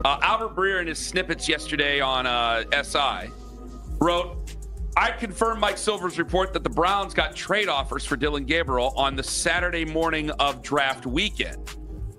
Albert Breer in his snippets yesterday on SI wrote, I confirm Mike Silver's report that the Browns got trade offers for Dillon Gabriel on the Saturday morning of draft weekend,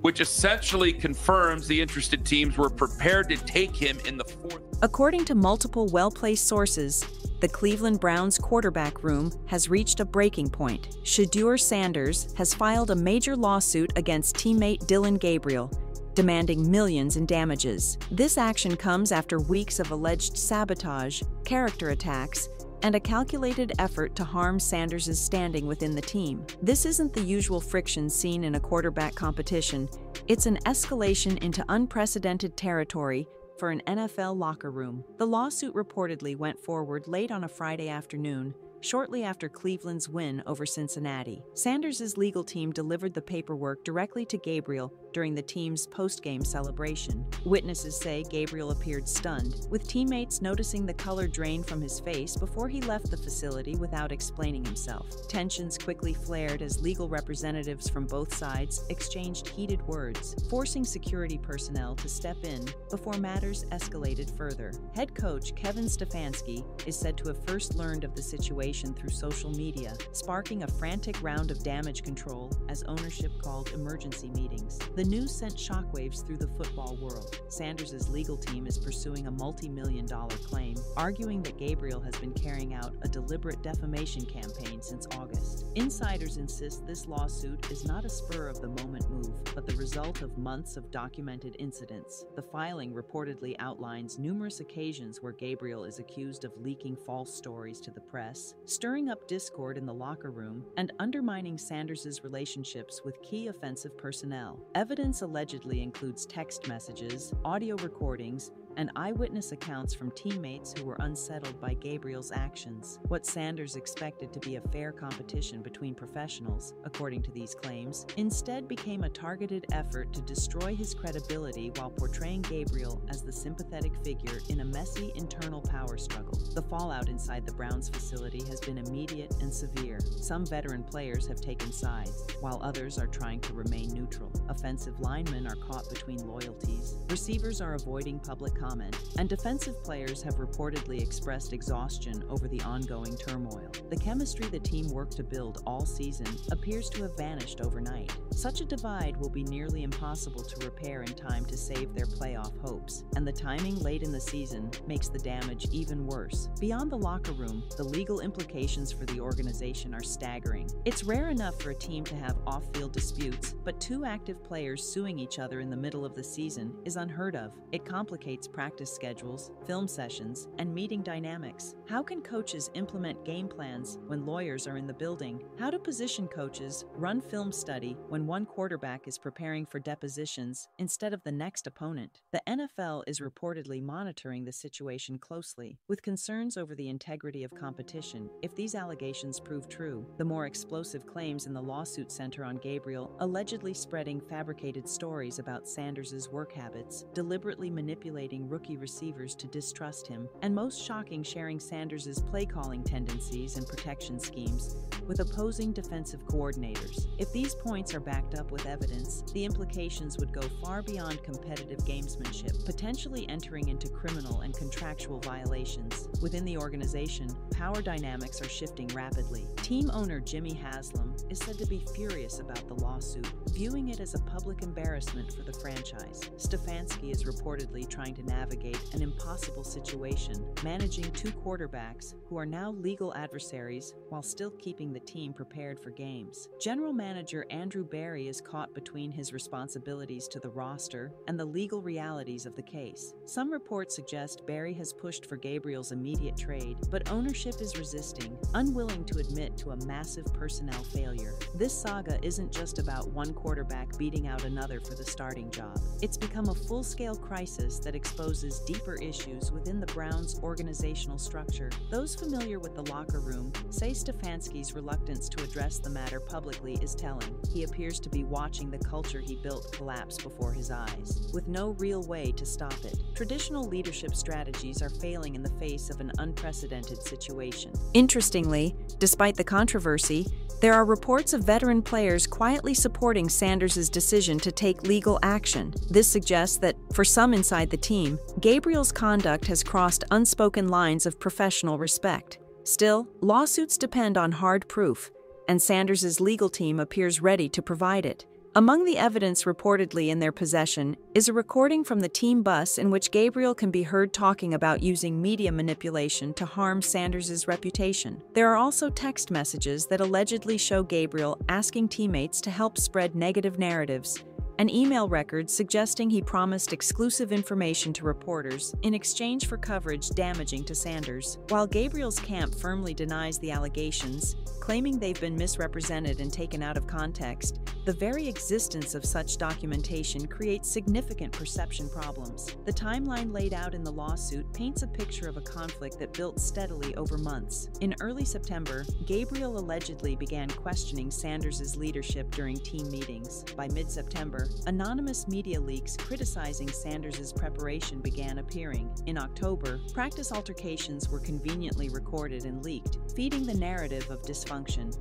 which essentially confirms the interested teams were prepared to take him in the fourth. According to multiple well-placed sources, the Cleveland Browns quarterback room has reached a breaking point. Shedeur Sanders has filed a major lawsuit against teammate Dillon Gabriel, demanding millions in damages. This action comes after weeks of alleged sabotage, character attacks, and a calculated effort to harm Sanders' standing within the team. This isn't the usual friction seen in a quarterback competition. It's an escalation into unprecedented territory for an NFL locker room. The lawsuit reportedly went forward late on a Friday afternoon, shortly after Cleveland's win over Cincinnati. Sanders' legal team delivered the paperwork directly to Gabriel during the team's post-game celebration. Witnesses say Gabriel appeared stunned, with teammates noticing the color drain from his face before he left the facility without explaining himself. Tensions quickly flared as legal representatives from both sides exchanged heated words, forcing security personnel to step in before matters escalated further. Head coach Kevin Stefanski is said to have first learned of the situation through social media, sparking a frantic round of damage control as ownership called emergency meetings. The news sent shockwaves through the football world. Sanders' legal team is pursuing a multi-million-dollar claim, arguing that Gabriel has been carrying out a deliberate defamation campaign since August. Insiders insist this lawsuit is not a spur-of-the-moment move, but the result of months of documented incidents. The filing reportedly outlines numerous occasions where Gabriel is accused of leaking false stories to the press, stirring up discord in the locker room, and undermining Sanders' relationships with key offensive personnel. Evidence allegedly includes text messages, audio recordings, and eyewitness accounts from teammates who were unsettled by Gabriel's actions. What Sanders expected to be a fair competition between professionals, according to these claims, instead became a targeted effort to destroy his credibility while portraying Gabriel as the sympathetic figure in a messy internal power struggle. The fallout inside the Browns facility has been immediate and severe. Some veteran players have taken sides, while others are trying to remain neutral. Offensive linemen are caught between loyalties, receivers are avoiding public comment, and defensive players have reportedly expressed exhaustion over the ongoing turmoil. The chemistry the team worked to build all season appears to have vanished overnight. Such a divide will be nearly impossible to repair in time to save their playoff hopes, and the timing late in the season makes the damage even worse. Beyond the locker room, the legal implications for the organization are staggering. It's rare enough for a team to have off-field disputes, but two active players suing each other in the middle of the season is unheard of. It complicates practice schedules, film sessions, and meeting dynamics. How can coaches implement game plans when lawyers are in the building? How do position coaches run film study when one quarterback is preparing for depositions instead of the next opponent? The NFL is reportedly monitoring the situation closely, with concerns over the integrity of competition. If these allegations prove true, the more explosive claims in the lawsuit center on Gabriel allegedly spreading fabricated stories about Sanders' work habits, deliberately manipulating rookie receivers to distrust him, and most shocking, sharing Sanders' play-calling tendencies and protection schemes with opposing defensive coordinators. If these points are backed up with evidence, the implications would go far beyond competitive gamesmanship, potentially entering into criminal and contractual violations. Within the organization, power dynamics are shifting rapidly. Team owner Jimmy Haslam is said to be furious about the lawsuit, viewing it as a public embarrassment for the franchise. Stefanski is reportedly trying to navigate an impossible situation, managing two quarterbacks who are now legal adversaries while still keeping the team prepared for games. General manager Andrew Berry is caught between his responsibilities to the roster and the legal realities of the case. Some reports suggest Berry has pushed for Gabriel's immediate trade, but ownership is resisting, unwilling to admit to a massive personnel failure. This saga isn't just about one quarterback beating out another for the starting job. It's become a full-scale crisis that exposes exposes deeper issues within the Browns' organizational structure. Those familiar with the locker room say Stefanski's reluctance to address the matter publicly is telling. He appears to be watching the culture he built collapse before his eyes, with no real way to stop it. Traditional leadership strategies are failing in the face of an unprecedented situation. Interestingly, despite the controversy, there are reports of veteran players quietly supporting Sanders' decision to take legal action. This suggests that, for some inside the team, Gabriel's conduct has crossed unspoken lines of professional respect. Still, lawsuits depend on hard proof, and Sanders' legal team appears ready to provide it. Among the evidence reportedly in their possession is a recording from the team bus in which Gabriel can be heard talking about using media manipulation to harm Sanders' reputation. There are also text messages that allegedly show Gabriel asking teammates to help spread negative narratives, and email records suggesting he promised exclusive information to reporters in exchange for coverage damaging to Sanders. While Gabriel's camp firmly denies the allegations, claiming they've been misrepresented and taken out of context, the very existence of such documentation creates significant perception problems. The timeline laid out in the lawsuit paints a picture of a conflict that built steadily over months. In early September, Gabriel allegedly began questioning Sanders' leadership during team meetings. By mid-September, anonymous media leaks criticizing Sanders' preparation began appearing. In October, practice altercations were conveniently recorded and leaked, feeding the narrative of dysfunction.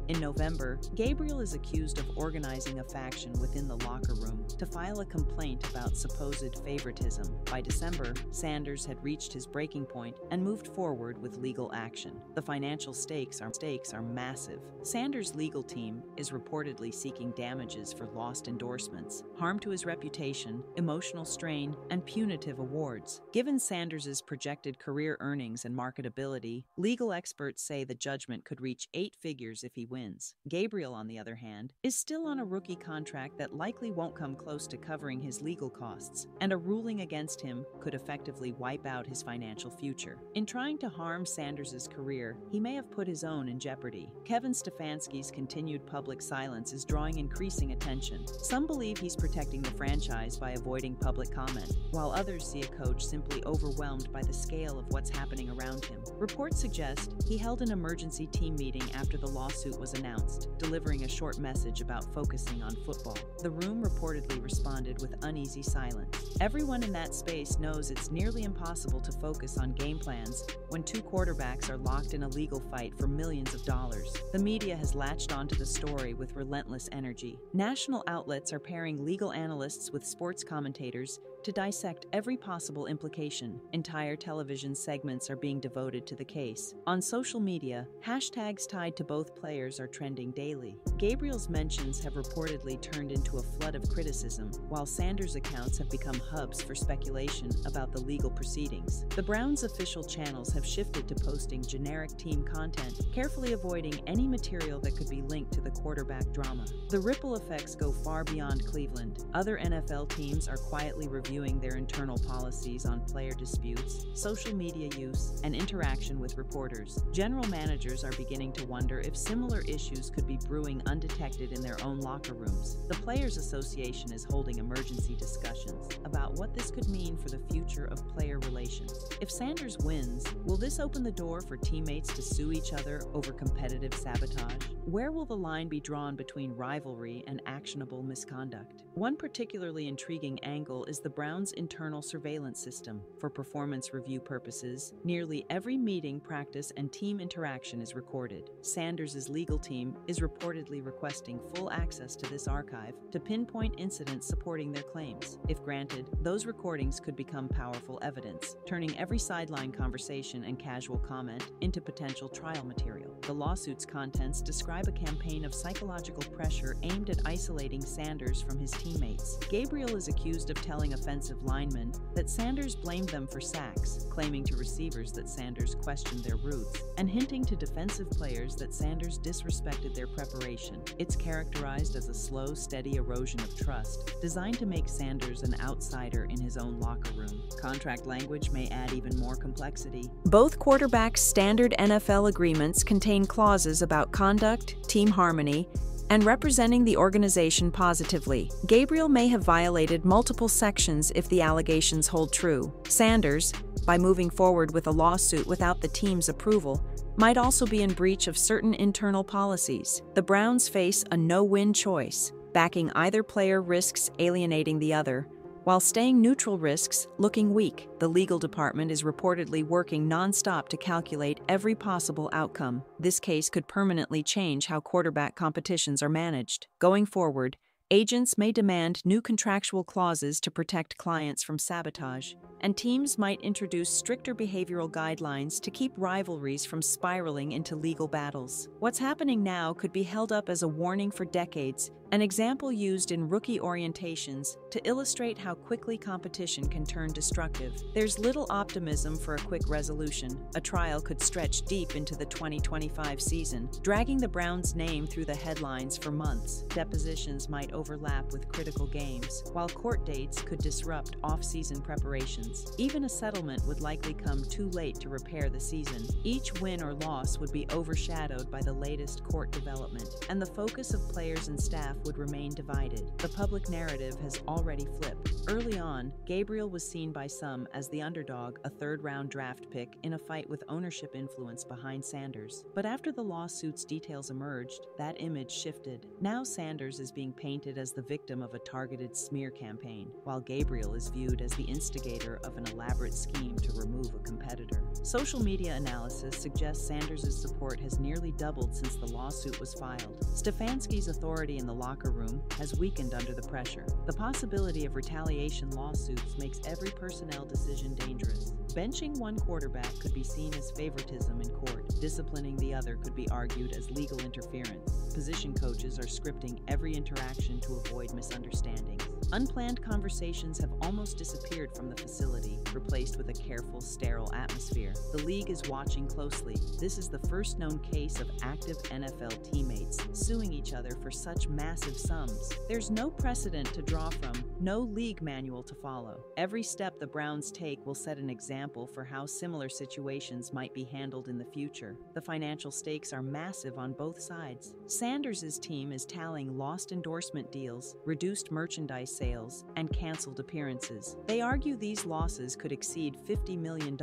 In November, Gabriel is accused of organizing a faction within the locker room to file a complaint about supposed favoritism. By December, Sanders had reached his breaking point and moved forward with legal action. The financial stakes are massive. Sanders' legal team is reportedly seeking damages for lost endorsements, harm to his reputation, emotional strain, and punitive awards. Given Sanders' projected career earnings and marketability, legal experts say the judgment could reach 8 figures if he wins. Gabriel, on the other hand, is still on a rookie contract that likely won't come close to covering his legal costs, and a ruling against him could effectively wipe out his financial future. In trying to harm Sanders' career, he may have put his own in jeopardy. Kevin Stefanski's continued public silence is drawing increasing attention. Some believe he's protecting the franchise by avoiding public comment, while others see a coach simply overwhelmed by the scale of what's happening around him. Reports suggest he held an emergency team meeting after the lawsuit was announced, delivering a short message about focusing on football. The room reportedly responded with uneasy silence. Everyone in that space knows it's nearly impossible to focus on game plans when 2 quarterbacks are locked in a legal fight for millions of dollars. The media has latched onto the story with relentless energy. National outlets are pairing legal analysts with sports commentators to dissect every possible implication. Entire television segments are being devoted to the case. On social media, hashtags tied to both players are trending daily. Gabriel's mentions have reportedly turned into a flood of criticism, while Sanders' accounts have become hubs for speculation about the legal proceedings. The Browns' official channels have shifted to posting generic team content, carefully avoiding any material that could be linked to the quarterback drama. The ripple effects go far beyond Cleveland. Other NFL teams are quietly reviewing their internal policies on player disputes, social media use, and interaction with reporters. General managers are beginning to wonder if similar issues could be brewing undetected in their own locker rooms. The Players Association is holding emergency discussions about what this could mean for the future of player relations. If Sanders wins, will this open the door for teammates to sue each other over competitive sabotage? Where will the line be drawn between rivalry and actionable misconduct? One particularly intriguing angle is the Browns' internal surveillance system. For performance review purposes, nearly every meeting, practice, and team interaction is recorded. Sanders' legal team is reportedly requesting full access to this archive to pinpoint incidents supporting their claims. If granted, those recordings could become powerful evidence, turning every sideline conversation and casual comment into potential trial material. The lawsuit's contents describe a campaign of psychological pressure aimed at isolating Sanders from his teammates. Gabriel is accused of telling offensive linemen that Sanders blamed them for sacks, claiming to receivers that Sanders questioned their routes, and hinting to defensive players that Sanders disrespected their preparation. It's characterized as a slow, steady erosion of trust, designed to make Sanders an outsider in his own locker room. Contract language may add even more complexity. Both quarterbacks' standard NFL agreements contain clauses about conduct, team harmony, and representing the organization positively. Gabriel may have violated multiple sections if the allegations hold true. Sanders, by moving forward with a lawsuit without the team's approval, might also be in breach of certain internal policies. The Browns face a no-win choice. Backing either player risks alienating the other, while staying neutral risks looking weak. The legal department is reportedly working non-stop to calculate every possible outcome. This case could permanently change how quarterback competitions are managed. Going forward, agents may demand new contractual clauses to protect clients from sabotage, and teams might introduce stricter behavioral guidelines to keep rivalries from spiraling into legal battles. What's happening now could be held up as a warning for decades, an example used in rookie orientations to illustrate how quickly competition can turn destructive. There's little optimism for a quick resolution. A trial could stretch deep into the 2025 season, dragging the Browns' name through the headlines for months. Depositions might overlap with critical games, while court dates could disrupt off-season preparations. Even a settlement would likely come too late to repair the season. Each win or loss would be overshadowed by the latest court development, and the focus of players and staff would remain divided. The public narrative has already flipped. Early on, Gabriel was seen by some as the underdog, a third-round draft pick in a fight with ownership influence behind Sanders. But after the lawsuit's details emerged, that image shifted. Now Sanders is being painted as the victim of a targeted smear campaign, while Gabriel is viewed as the instigator of an elaborate scheme to remove a competitor. Social media analysis suggests Sanders' support has nearly doubled since the lawsuit was filed. Stefanski's authority in the locker room has weakened under the pressure. The possibility of retaliation lawsuits makes every personnel decision dangerous. Benching one quarterback could be seen as favoritism in court. Disciplining the other could be argued as legal interference. Position coaches are scripting every interaction to avoid misunderstandings. Unplanned conversations have almost disappeared from the facility, replaced with a careful, sterile atmosphere. The league is watching closely. This is the first known case of active NFL teammates suing each other for such massive sums. There's no precedent to draw from, no league manual to follow. Every step the Browns take will set an example for how similar situations might be handled in the future. The financial stakes are massive on both sides. Sanders' team is tallying lost endorsement deals, reduced merchandise sales, and canceled appearances. They argue these losses could exceed $50 million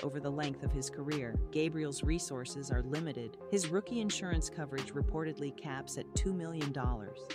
over the length of his career. Gabriel's resources are limited. His rookie insurance coverage reportedly caps at $2 million.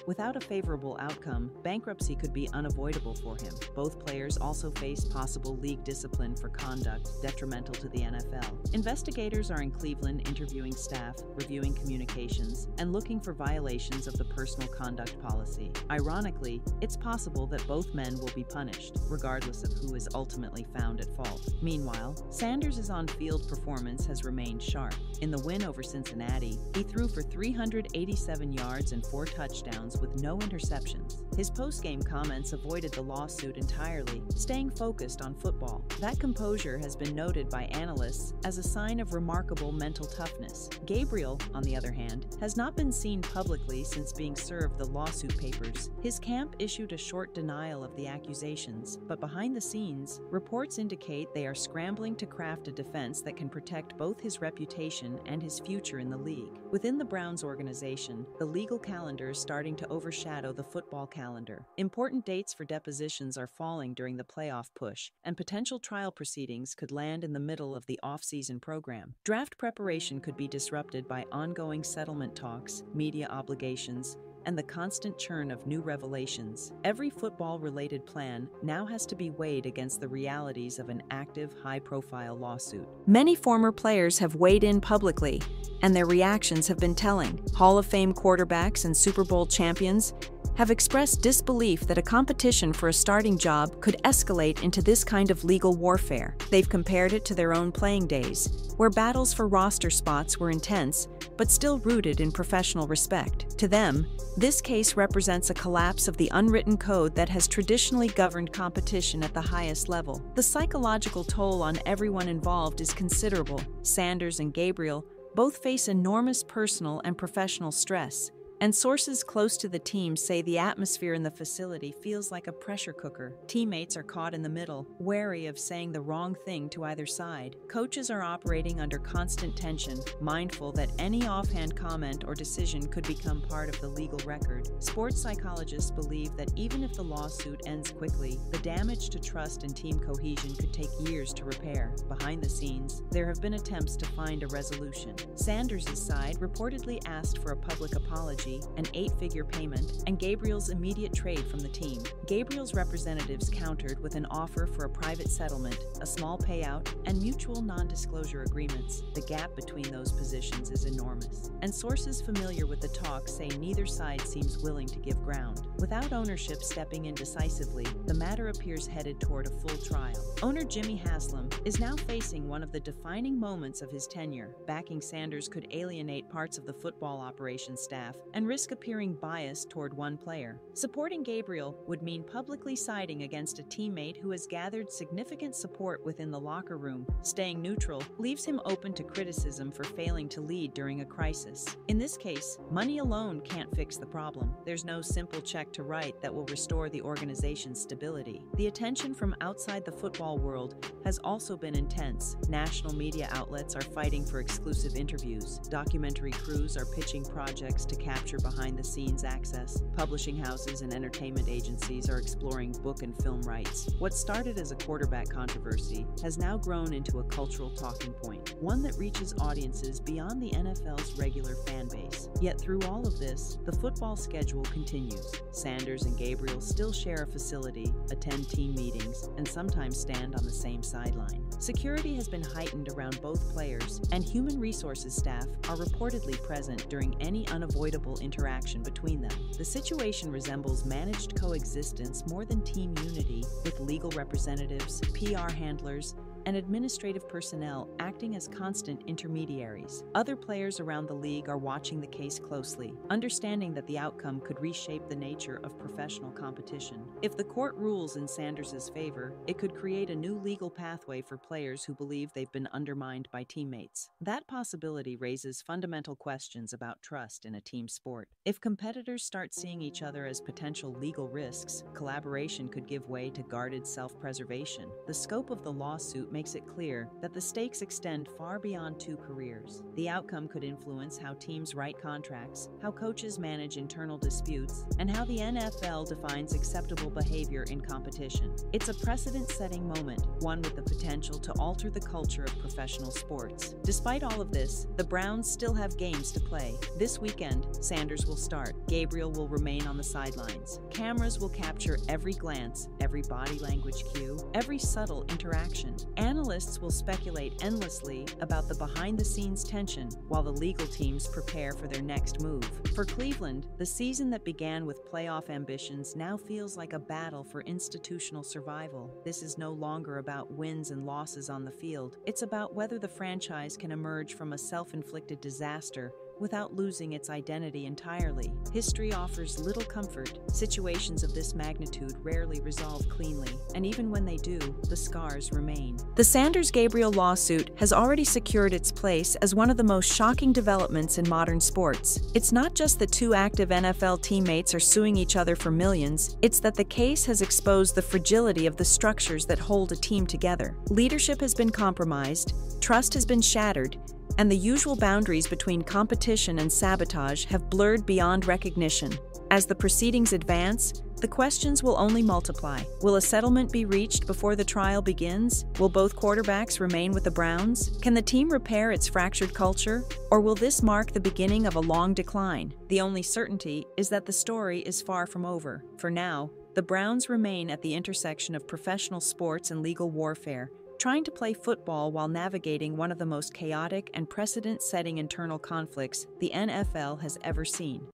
Without a favorable outcome, bankruptcy could be unavoidable for him. Both players also face possible league discipline for conduct detrimental to the NFL. Investigators are in Cleveland interviewing staff, reviewing communications, and looking for violations of the personal conduct policy. Ironically, it's possible that both men will be punished, regardless of who is ultimately found at fault. Meanwhile, Sanders' on-field performance has remained sharp. In the win over Cincinnati, he threw for 387 yards and 4 touchdowns with no interceptions. His post-game comments avoided the lawsuit entirely, staying focused on football. That composure has been noted by analysts as a sign of remarkable mental toughness. Gabriel, on the other hand, has not been seen publicly since being served the lawsuit papers. His camp issued a short denial of the accusations, but behind the scenes, reports indicate they are scrambling to craft a defense that can protect both his reputation and his future in the league. Within the Browns organization, the legal calendar is starting to overshadow the football calendar. Important dates for depositions are falling during the playoff push, and potential trial proceedings could land in the middle of the off-season program. Draft preparation could be disrupted by ongoing settlement talks, media obligations, and the constant churn of new revelations. Every football-related plan now has to be weighed against the realities of an active, high-profile lawsuit. Many former players have weighed in publicly, and their reactions have been telling. Hall of Fame quarterbacks and Super Bowl champions have expressed disbelief that a competition for a starting job could escalate into this kind of legal warfare. They've compared it to their own playing days, where battles for roster spots were intense, but still rooted in professional respect. To them, this case represents a collapse of the unwritten code that has traditionally governed competition at the highest level. The psychological toll on everyone involved is considerable. Sanders and Gabriel both face enormous personal and professional stress, and sources close to the team say the atmosphere in the facility feels like a pressure cooker. Teammates are caught in the middle, wary of saying the wrong thing to either side. Coaches are operating under constant tension, mindful that any offhand comment or decision could become part of the legal record. Sports psychologists believe that even if the lawsuit ends quickly, the damage to trust and team cohesion could take years to repair. Behind the scenes, there have been attempts to find a resolution. Sanders' side reportedly asked for a public apology, an 8-figure payment, and Gabriel's immediate trade from the team. Gabriel's representatives countered with an offer for a private settlement, a small payout, and mutual non-disclosure agreements. The gap between those positions is enormous, and sources familiar with the talks say neither side seems willing to give ground. Without ownership stepping in decisively, the matter appears headed toward a full trial. Owner Jimmy Haslam is now facing one of the defining moments of his tenure. Backing Sanders could alienate parts of the football operations staff and risk appearing biased toward one player. Supporting Gabriel would mean publicly siding against a teammate who has gathered significant support within the locker room. Staying neutral leaves him open to criticism for failing to lead during a crisis. In this case, money alone can't fix the problem. There's no simple check to write that will restore the organization's stability. The attention from outside the football world has also been intense. National media outlets are fighting for exclusive interviews. Documentary crews are pitching projects to capture behind-the-scenes access. Publishing houses and entertainment agencies are exploring book and film rights. What started as a quarterback controversy has now grown into a cultural talking point, one that reaches audiences beyond the NFL's regular fan base. Yet through all of this, the football schedule continues. Sanders and Gabriel still share a facility, attend team meetings, and sometimes stand on the same sideline. Security has been heightened around both players, and human resources staff are reportedly present during any unavoidable interaction between them. The situation resembles managed coexistence more than team unity, with legal representatives, PR handlers, and administrative personnel acting as constant intermediaries. Other players around the league are watching the case closely, understanding that the outcome could reshape the nature of professional competition. If the court rules in Sanders' favor, it could create a new legal pathway for players who believe they've been undermined by teammates. That possibility raises fundamental questions about trust in a team sport. If competitors start seeing each other as potential legal risks, collaboration could give way to guarded self-preservation. The scope of the lawsuit makes it clear that the stakes extend far beyond two careers. The outcome could influence how teams write contracts, how coaches manage internal disputes, and how the NFL defines acceptable behavior in competition. It's a precedent-setting moment, one with the potential to alter the culture of professional sports. Despite all of this, the Browns still have games to play. This weekend, Sanders will start. Gabriel will remain on the sidelines. Cameras will capture every glance, every body language cue, every subtle interaction. Analysts will speculate endlessly about the behind-the-scenes tension while the legal teams prepare for their next move. For Cleveland, the season that began with playoff ambitions now feels like a battle for institutional survival. This is no longer about wins and losses on the field. It's about whether the franchise can emerge from a self-inflicted disaster without losing its identity entirely. History offers little comfort. Situations of this magnitude rarely resolve cleanly, and even when they do, the scars remain. The Sanders-Gabriel lawsuit has already secured its place as one of the most shocking developments in modern sports. It's not just that two active NFL teammates are suing each other for millions, it's that the case has exposed the fragility of the structures that hold a team together. Leadership has been compromised, trust has been shattered, and the usual boundaries between competition and sabotage have blurred beyond recognition. As the proceedings advance, the questions will only multiply. Will a settlement be reached before the trial begins? Will both quarterbacks remain with the Browns? Can the team repair its fractured culture? Or will this mark the beginning of a long decline? The only certainty is that the story is far from over. For now, the Browns remain at the intersection of professional sports and legal warfare, trying to play football while navigating one of the most chaotic and precedent-setting internal conflicts the NFL has ever seen.